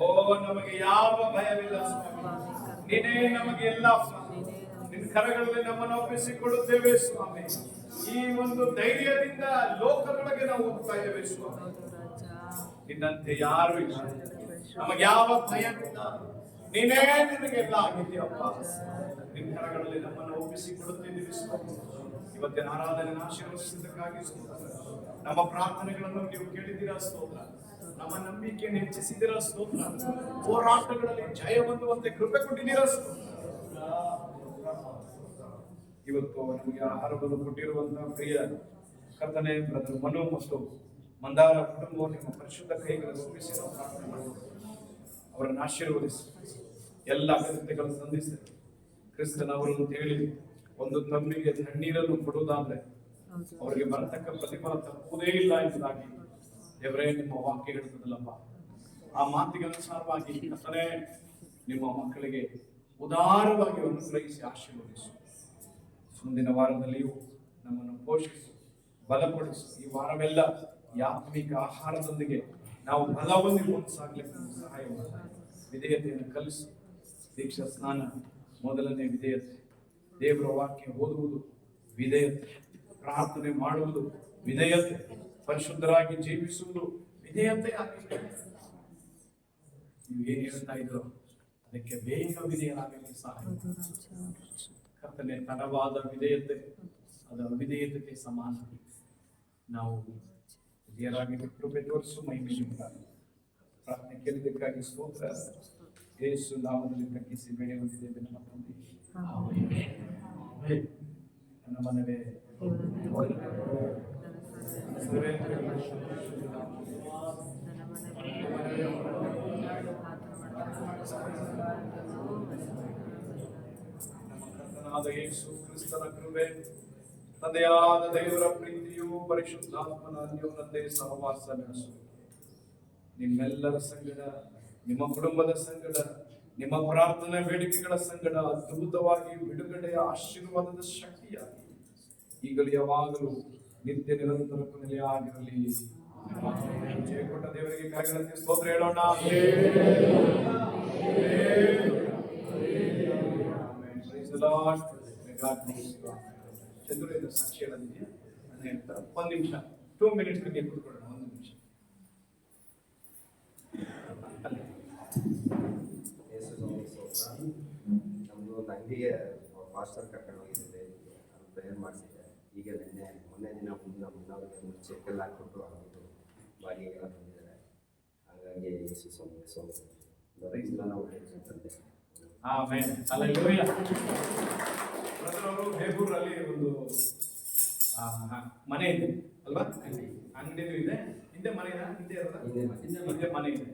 ಓ ನಮಗೆ ಯಾವ ಭಯವಿಲ್ಲ ಸ್ವಾಮಿ, ನೀನೇ ನಮಗೆ ಎಲ್ಲ ಸ್ವಾಮಿ. ನಿನ್ನ ಕರಗಳಲ್ಲಿ ನಮ್ಮನ್ನು ಒಪ್ಪಿಸಿಕೊಡುತ್ತೇವೆ ಸ್ವಾಮಿ. ಈ ಒಂದು ಧೈರ್ಯದಿಂದ ಲೋಕದೊಳಗೆ ನಾವು ಹೋಗ್ತಾ ಇದ್ದೇವೆ ಸ್ವಾಮಿ. ನಿನ್ನಂತೆ ಯಾರು ಇಲ್ಲ, ನಮಗೆ ಯಾವ ಭಯವಿಲ್ಲ. ನೀನೇ ನಿನಗೆಲ್ಲ ಆಗಿದೆಯಪ್ಪ. ನಿನ್ನ ಕರಗಳಲ್ಲಿ ನಮ್ಮನ್ನು ಒಪ್ಪಿಸಿಕೊಡುತ್ತಿದ್ದೀವಿ ಸ್ವಾಮಿ. ಇವತ್ತಿನ ಆರಾಧನೆ ಆಶೀರ್ವದಿಸಿದ್ದಕ್ಕಾಗಿ ಸ್ತೋತ್ರ. ನಮ್ಮ ಪ್ರಾರ್ಥನೆಗಳನ್ನು ನೀವು ಕೇಳಿದ್ದೀರಾ ಸ್ತೋತ್ರ. ನಮ್ಮ ನಂಬಿಕೆಯನ್ನು ಹೆಚ್ಚಿಸಿದಿರಾ ಸ್ತೋತ್ರ. ಹೋರಾಟಗಳಲ್ಲಿ ಜಯ ಹೊಂದುವಂತೆ ಕೃಪೆ ಕೊಟ್ಟಿದ್ದೀರಾ ಸ್ತೋತ್ರ. ಇವತ್ತು ನಮಗೆ ಆಹಾರವನ್ನು ಕೊಟ್ಟಿರುವಂತಹ ಪ್ರಿಯ ಕರ್ತನೆ ಬ್ರದರ್ ಮನು ಮತ್ತು ಮಂದಾರ ಕುಟುಂಬವನ್ನು ನಿಮ್ಮ ಪರಿಶುದ್ಧ ಕೈಗಳನ್ನು ಒಪ್ಪಿಸಿ ನಾವು ಪ್ರಾರ್ಥನೆ ಮಾಡುವುದು. ಅವರನ್ನು ಆಶೀರ್ವದಿಸಿ, ಎಲ್ಲ ಅಗತ್ಯಗಳನ್ನು ಸಂಧಿಸಿ ಕ್ರಿಸ್ತನವರನ್ನು ಹೇಳಿ ಒಂದು ತಂಬಿಗೆ ತಣ್ಣೀರನ್ನು ಕೊಡುವುದಾದ್ರೆ ಅವರಿಗೆ ಬರತಕ್ಕ ಪ್ರತಿಫಲ ತಪ್ಪುವುದೇ ಇಲ್ಲ ಎಂಬುದಾಗಿ ದೇವರೇ ನಿಮ್ಮ ವಾಕ್ಯ ಹೇಳ್ತದಲ್ಲಪ್ಪ. ಆ ಮಾತಿಗೆ ಅನುಸಾರವಾಗಿ ಕರ್ತನೇ ನಿಮ್ಮ ಮಕ್ಕಳಿಗೆ ಉದಾರವಾಗಿ ಅನುಗ್ರಹಿಸಿ ಆಶೀರ್ವದಿಸು. ಮುಂದಿನ ವಾರದಲ್ಲಿಯೂ ನಮ್ಮನ್ನು ಪೋಷಿಸು, ಬಲಪಡಿಸು. ಈ ವಾರವೆಲ್ಲ ಈ ಆತ್ಮಿಕ ಆಹಾರದೊಂದಿಗೆ ನಾವು ಬಲವನ್ನು ಸಾಗಲಿಕ್ಕೆ ಸಹಾಯ ಮಾಡಿ. ವಿಧೇಯತೆಯನ್ನು ಕಲಿಸು. ದೀಕ್ಷಾ ಸ್ನಾನ ಮೊದಲನೇ ವಿಧೇಯತೆ, ದೇವರ ವಾಕ್ಯ ಓದುವುದು ವಿಧೇಯತೆ, ಪ್ರಾರ್ಥನೆ ಮಾಡುವುದು ವಿಧೇಯತೆ, ಪರಿಶುದ್ಧರಾಗಿ ಜೀವಿಸುವುದು ವಿಧೇಯತೆ ಆಗಿದೆ. ನೀವು ಏನ್ ಹೇಳ್ತಾ ಇದ್ರು ಅದಕ್ಕೆ ಬೇಗ ವಿಧೇಯರಾಗಲಿಕ್ಕೆ ಸಹಾಯ. ಕರ್ತನೆ ತಡವಾದ ವಿಧೇಯತೆ ಅದರ ವಿಧೇಯತೆಗೆ ಸಮಾನ. ನಾವು ವಿಧೇಯರಾಗಿ ಕೃಪೆ ತೋರಿಸು. ಮಹಿಮೆಯಿಂದ ಪ್ರಾರ್ಥನೆ ಕೇಳಿದ್ದಕ್ಕಾಗಿ ಸ್ತೋತ್ರ. ಯೇಸು ನಾಮದಲ್ಲಿ ತಗ್ಗಿಸಿ ಬೇಡ ಹೊಂದಿದ್ದೇವೆ ನಮ್ಮ ತಂದೆ. ನನ್ನ ಮನವೇ ಕರ್ತನಾದ ಯೇಸು ಕ್ರಿಸ್ತನ ಕೃಪೆ, ತಂದೆಯಾದ ದೇವರ ಪ್ರೀತಿಯು, ಪರಿಶುದ್ಧಾತ್ಮನ ಅನ್ಯೋನ್ಯತೆ ಸಹವಾಸ ನಡೆಸು ನಿಮ್ಮೆಲ್ಲರ ಸಂಗಡ, ನಿಮ್ಮ ಕುಟುಂಬದ ಸಂಗಡ, ನಿಮ್ಮ ಪ್ರಾರ್ಥನೆ ಬೇಡಿಕೆಗಳ ಸಂಗಡ ಅದ್ಭುತವಾಗಿ ಬಿಡುಗಡೆಯ ಆಶೀರ್ವಾದದ ಶಕ್ತಿಯಾಗಿ ಈಗಲೂ ಯಾವಾಗಲೂ ನಿತ್ಯ ನಿರಂತರ ನೆಲೆಯಾಗಿರಲಿ. ಜಯ ಕೊಟ್ಟ ದೇವರಿಗೆ ಕರೆಗಳಂತೆ ಸ್ತೋತ್ರ ಹೇಳೋಣ. ಚಂದ್ರದಿಂದ ಸಾಕ್ಷಿ ಹೇಳೋದಿದೆಯಾ? ಒಂದು ನಿಮಿಷ, 2 minutes ನಿಮಗೆ ಕೂತ್ಕೊಳ್ಳೋಣ. 1 ನಿಮಿಷ. ನಮ್ಮದು ಒಂದು ಅಂಗಡಿಗೆ ಫಾಸ್ಟರ್ ಕರ್ಕೊಂಡು ಹೋಗಿದ್ದೆ, ಅದು ಪ್ರೇಯರ್ ಮಾಡಿಸಿದ್ದೆ. ಈಗ ಮೊನ್ನೆ ದಿನ ಮುಂದೆ ನಮ್ಮ ಮನೆಯವ್ರಿಗೆ ಚೆಕ್ಕೆಲ್ಲ ಹಾಕ್ಬಿಟ್ಟು ಆಗಿದ್ದು ಬಾಡಿಗೆಲ್ಲ ಬಂದಿದ್ದಾರೆ. ಹಾಗಾಗಿ ಯೇಸು ಸ್ವಾಮಿಗೆ ನಾವು ತಂದೆ. ಅವರು ಬೇಗೂರಲ್ಲಿ ಒಂದು ಮನೆ ಇದೆ ಅಲ್ವಾ? ಅಂಗಡಿನೂ ಇದೆ, ಹಿಂದೆ ಮನೆ ಇರೋದ? ಹಿಂದೆ ಮನೆ ಇದೆ.